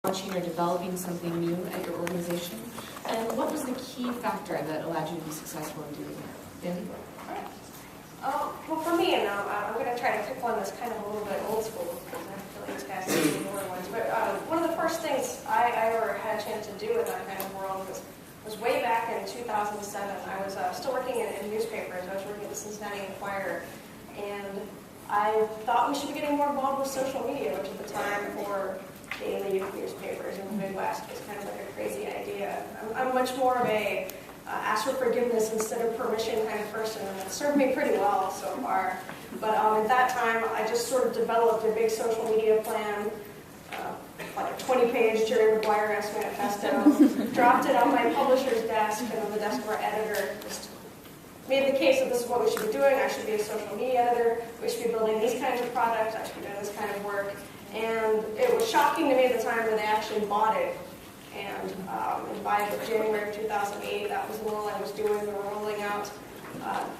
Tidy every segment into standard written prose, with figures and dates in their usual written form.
launching or developing something new at your organization? And what was the key factor that allowed you to be successful in doing that? Mandy? Well, for me, and I'm going to try to pick one that's kind of a little bit old school, because I feel like these guys are the newer ones. But one of the first things I ever had a chance to do in that kind of world was way back in 2007. I was still working in newspapers. I was working at the Cincinnati Enquirer, and I thought we should be getting more involved with social media, which at the time for daily newspapers in the Midwest was kind of like a crazy idea. I'm much more of a ask for forgiveness instead of permission kind of person, and it served me pretty well so far. But at that time, I just sort of developed a big social media plan, like a 20-page Jerry Maguire-esque manifesto, dropped it on my publisher's desk and on the desk of our editor, just made the case that this is what we should be doing. I should be a social media editor. We should be building these kinds of products. I should be doing this kind of work. And it was shocking to me at the time when they actually bought it. And by January of 2008, that was the role I was doing. We were rolling out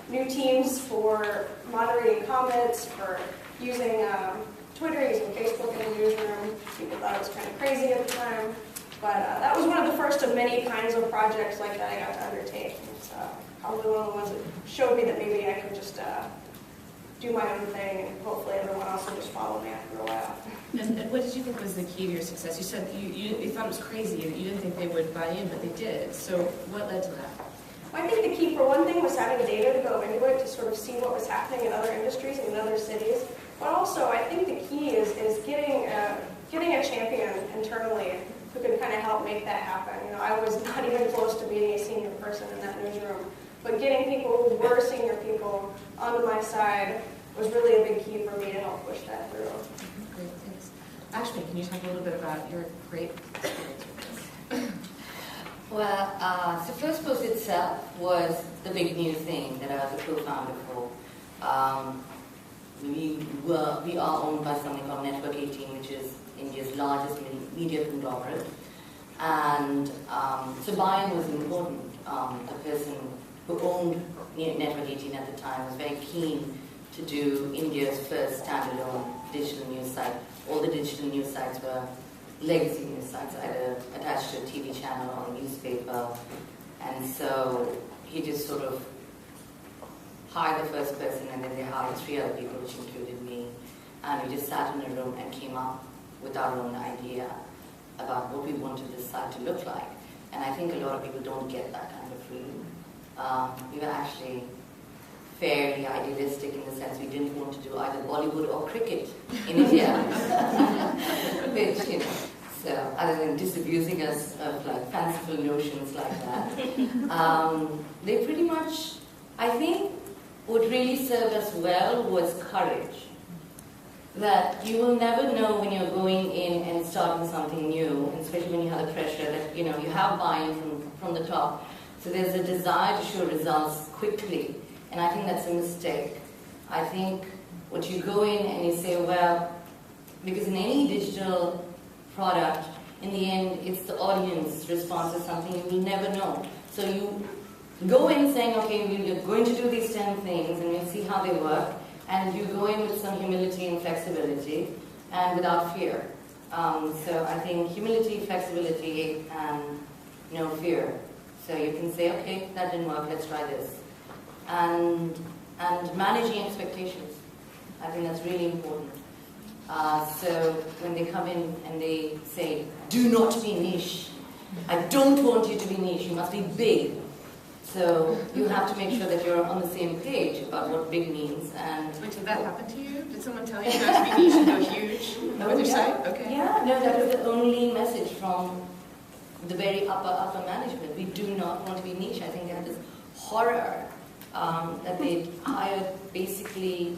new teams for moderating comments, for using Twitter, using Facebook in the newsroom. People thought it was kind of crazy at the time. But that was one of the first of many kinds of projects like that I got to undertake. It's probably one of the ones that showed me that maybe I could just do my own thing, and hopefully everyone else will just follow me after a while. And what did you think was the key to your success? You said you thought it was crazy and you didn't think they would buy in, but they did. So what led to that? Well, I think the key for one thing was having data to go into it to sort of see what was happening in other industries and in other cities. But also, I think the key is getting a champion internally who can kind of help make that happen. You know, I was not even close to being a senior person in that newsroom, but getting people who were senior people onto my side was really a big key for me to help push that through. Great, thanks. Ashley, can you talk a little bit about your great experience with this? Well, so First Post itself was the big new thing that I was a co-founder for. We are owned by something called Network 18, which is India's largest media conglomerate. And so Baim was important. The person who owned Network 18 at the time was very keen to do India's first standalone digital news site. All the digital news sites were legacy news sites, either attached to a TV channel or a newspaper. And so he just sort of hired the first person, and then they hired 3 other people, which included me. And we just sat in a room and came up with our own idea about what we wanted this site to look like. And I think a lot of people don't get that kind of freedom. We were actually fairly idealistic in the sense we didn't want to do either Bollywood or cricket in India. Which, you know, so other than disabusing us of like fanciful notions like that, they pretty much, I think, what really served us well was courage. That you will never know when you're going in and starting something new, especially when you have the pressure that, you know, you have buy-in from the top. So there's a desire to show results quickly. And I think that's a mistake. I think what you go in and you say, well, because in any digital product, in the end, it's the audience response to something you will never know. So you go in saying, okay, we're going to do these 10 things and we'll see how they work. And you go in with some humility and flexibility and without fear. So I think humility, flexibility, and no fear. So you can say, okay, that didn't work, let's try this. And managing expectations. I think that's really important. So when they come in and they say, do not be niche. I don't want you to be niche, you must be big. So you have to make sure that you're on the same page about what big means. And wait, did that happen to you? Did someone tell you not to be niche and go huge with your site? Okay. Yeah, no, that was the only message from the very upper management. We do not want to be niche. I think they had this horror that they'd hired basically,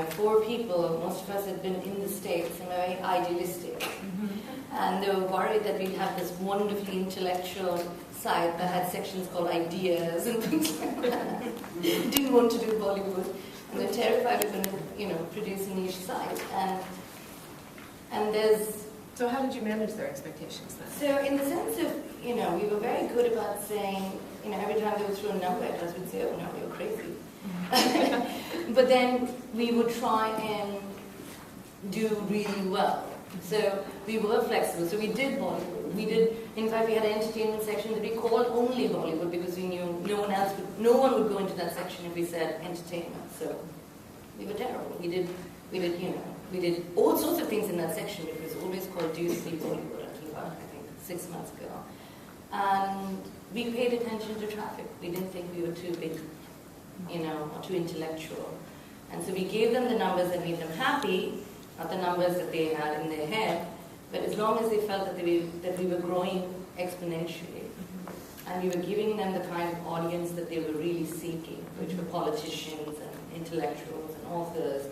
4 people. Most of us had been in the States and were very idealistic. Mm-hmm. And they were worried that we'd have this wonderfully intellectual site that had sections called ideas and things like that. Didn't want to do Bollywood. And they're terrified of going to, produce a niche site. And there's... So how did you manage their expectations then? So in the sense of, we were very good about saying, every time they would throw a number at us, we'd say, oh no, you're crazy. Mm-hmm. But then we would try and do really well. So we were flexible. So we did Bollywood. In fact, we had an entertainment section that we called only Bollywood because we knew no one would go into that section if we said entertainment. So we were terrible. We did all sorts of things in that section. It was always called Do You See Bollywood until about, I think, 6 months ago. And we paid attention to traffic. We didn't think we were too big, or too intellectual. And so we gave them the numbers that made them happy, not the numbers that they had in their head, but as long as they felt that we were growing exponentially, and we were giving them the kind of audience that they were really seeking, which were politicians and intellectuals and authors,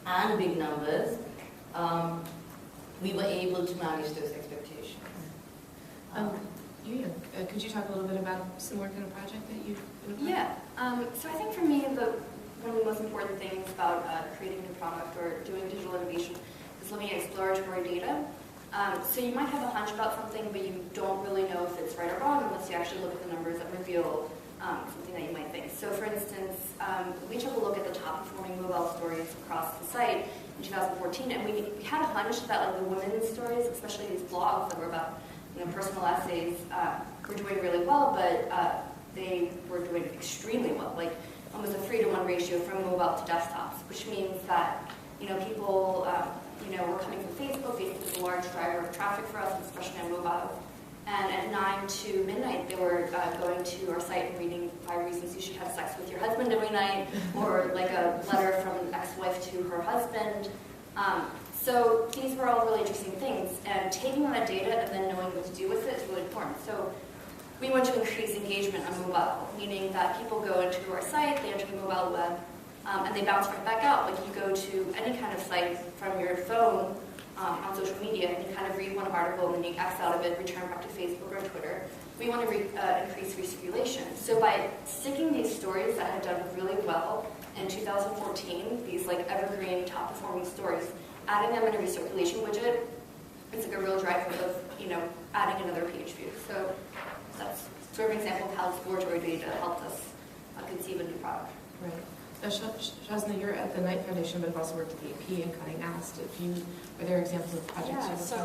and big numbers, we were able to manage those expectations. Could you talk a little bit about some work on a project that you've been a part of? Yeah. So I think for me, one of the most important things about creating a new product or doing digital innovation is looking at exploratory data. So you might have a hunch about something, but you don't really know if it's right or wrong unless you actually look at the numbers that reveal something that you might think. So for instance, we took a look at the top performing mobile stories across the site in 2014, and we had a hunch that the women's stories, especially these blogs that were about personal essays, were doing really well, but they were doing extremely well, like almost a 3-to-1 ratio from mobile to desktops, which means that people were coming from Facebook. Facebook is a large driver of traffic for us, especially on mobile. And at 9 to midnight, they were going to our site and reading 5 reasons you should have sex with your husband every night, or like a letter from an ex-wife to her husband. So these were all really interesting things, and taking that data and then knowing what to do with it is really important. So we want to increase engagement on mobile, meaning that people go into our site, they enter the mobile web, and they bounce right back out. Like you go to any kind of site from your phone on social media, and you kind of read one article and then you X out of it, return back to Facebook or Twitter. We want to increase recirculation. So by sticking these stories that had done really well in 2014, these like evergreen top performing stories, adding them in a recirculation widget is like a real driver of adding another page view. So that's sort of an example of how exploratory data helped us conceive a new product. Right. Shazna, you're at the Knight Foundation, but have also worked at the AP, and kind of asked are there examples of projects? Yeah, so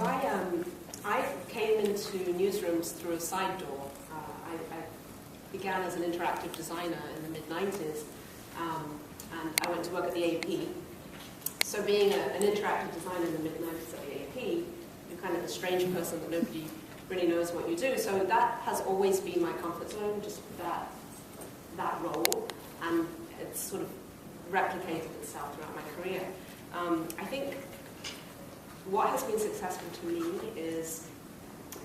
I came into newsrooms through a side door. I began as an interactive designer in the mid-90s, and I went to work at the AP. So being an interactive designer in the mid-90s at the AP, you're kind of a strange person that nobody really knows what you do. So that has always been my comfort zone, just that role, and it's sort of replicated itself throughout my career. I think what has been successful to me is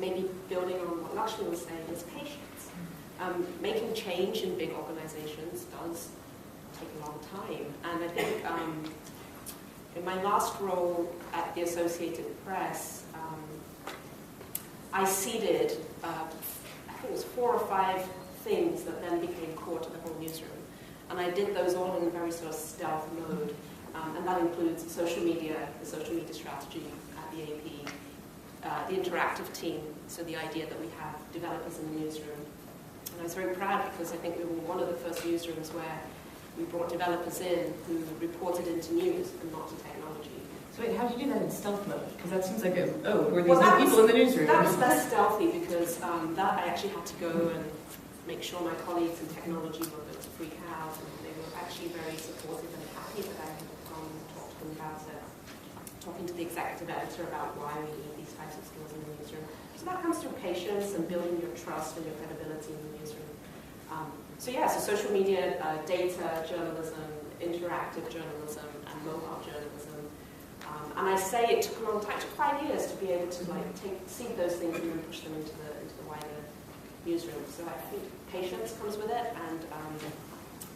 maybe building on what Lakshmi was saying, is patience. Making change in big organizations does take a long time. And I think in my last role at the Associated Press, I seeded, I think it was 4 or 5 things that then became core to the whole newsroom. And I did those all in a very sort of stealth mode. And that includes social media, the social media strategy at the AP, the interactive team, so the idea that we have developers in the newsroom. And I was very proud because I think we were one of the first newsrooms where we brought developers in who reported into news and not to technology. So wait, how did you do that in stealth mode? Because that seems like we're these new people in the newsroom. That was less stealthy because that I actually had to go and make sure my colleagues in technology were going to freak out, and they were actually very supportive and happy that I had gone and talked to them about it, talking to the executive editor about why we need these types of skills in the newsroom. So that comes through patience and building your trust and your credibility in the newsroom. So social media, data journalism, interactive journalism, and mobile journalism. And I say it took a long time, it took 5 years to be able to see those things and then push them into the wider newsroom. So I think patience comes with it, and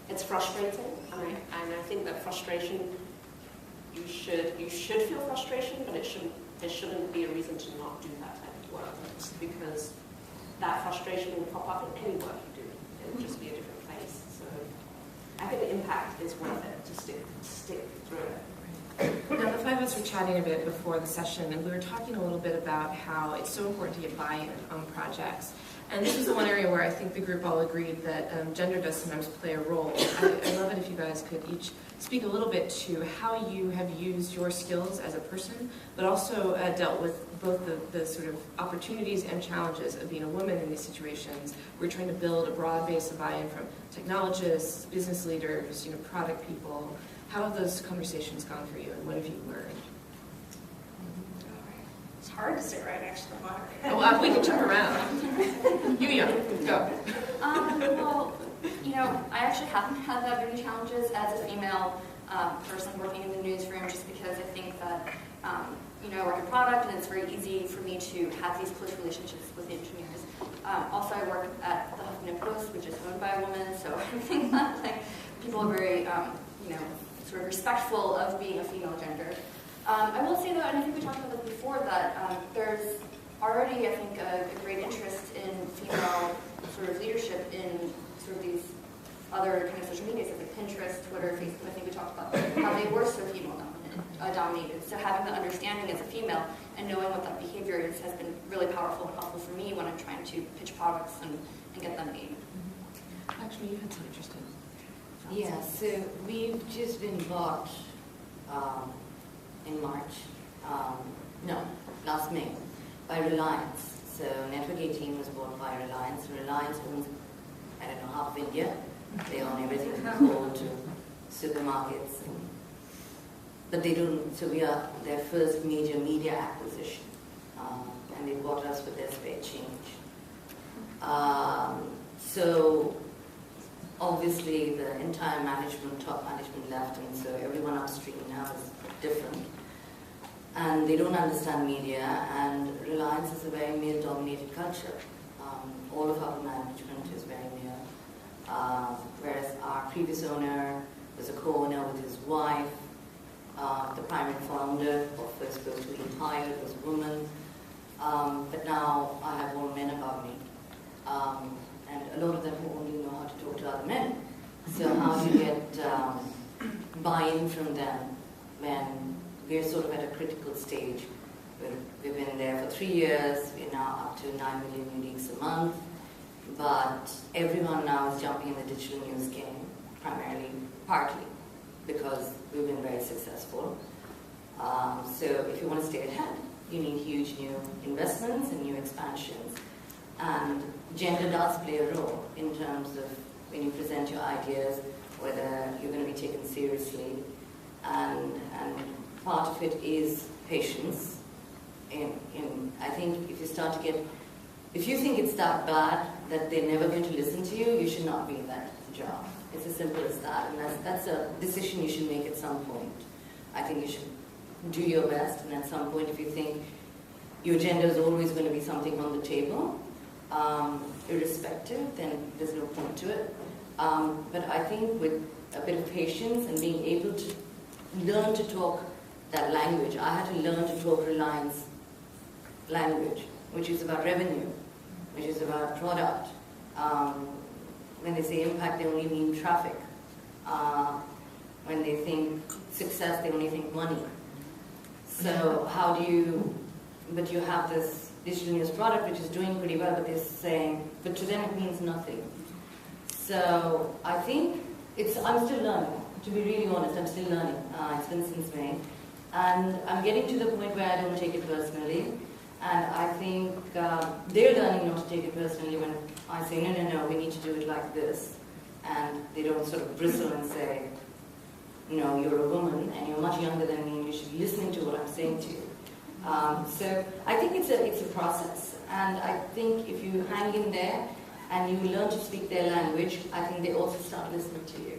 it's frustrating. And I think that frustration, you should feel frustration, but it shouldn't be a reason to not do that type of work, because that frustration will pop up in any work you do. It will just be a different place. So I think the impact is worth it to stick through it. Now, the 5 of us were chatting a bit before the session, and we were talking a little bit about how it's so important to get buy-in on projects. And this is the one area where I think the group all agreed that gender does sometimes play a role. I'd love it if you guys could each speak a little bit to how you have used your skills as a person, but also dealt with both the sort of opportunities and challenges of being a woman in these situations. We're trying to build a broad base of buy-in from technologists, business leaders, product people. How have those conversations gone for you, and what have you learned? It's hard to sit right next to the monitor. Oh, we can jump around. Youyoung, go. Well, I actually haven't had that many challenges as a female person working in the newsroom, just because I think that, I work in product, and it's very easy for me to have these close relationships with engineers. Also, I work at the Huffington Post, which is owned by a woman, so I think that people are very, sort of respectful of being a female gender. I will say, though, and I think we talked about this before, that there's already, I think, a great interest in female sort of leadership in sort of these other kind of social medias, like Pinterest, Twitter, Facebook. I think we talked about how they were so female dominated. So having the understanding as a female and knowing what that behavior is has been really powerful and helpful for me when I'm trying to pitch products and get them made. Actually, you had some interesting thoughts. Yeah, so we've just been bought in March, last May, by Reliance. So Network 18 was bought by Reliance. Reliance owns, I don't know, half of India. They own everything from coal to supermarkets. But they don't, so we are their first major media acquisition. And they bought us with their spare change. So obviously the entire top management left, and so everyone upstream now is different. And they don't understand media, and Reliance is a very male-dominated culture. All of our management is very male. Whereas our previous owner was a co-owner with his wife. The primary founder of First Post who he hired was a woman. But now I have all men above me. And a lot of them who only know how to talk to other men. So how do you get buy-in from them when we're sort of at a critical stage? We've been there for 3 years. We're now up to 9 million uniques a month. But everyone now is jumping in the digital news game, partly because we've been very successful. So if you want to stay ahead, you need huge new investments and new expansions. And gender does play a role in terms of when you present your ideas, whether you're going to be taken seriously. And part of it is patience. I think if you think it's that bad that they're never going to listen to you, you should not be in that job. It's as simple as that. And that's a decision you should make at some point. I think you should do your best, and at some point if you think your gender is always going to be something on the table, irrespective, then there's no point to it. But I think with a bit of patience and being able to learn to talk that language, I had to learn to talk Reliance language, which is about revenue, which is about product. When they say impact, they only mean traffic. When they think success, they only think money. So but you have this digital news product which is doing pretty well, but they're saying, but to them it means nothing. So I think I'm still learning. To be really honest, I'm still learning. It's been since May. And I'm getting to the point where I don't take it personally. And I think they're learning not to take it personally when I say, no, we need to do it like this. And they don't sort of bristle and say, no, you're a woman and you're much younger than me and you should be listening to what I'm saying to you. So I think it's a process. And I think if you hang in there and you learn to speak their language, I think they also start listening to you.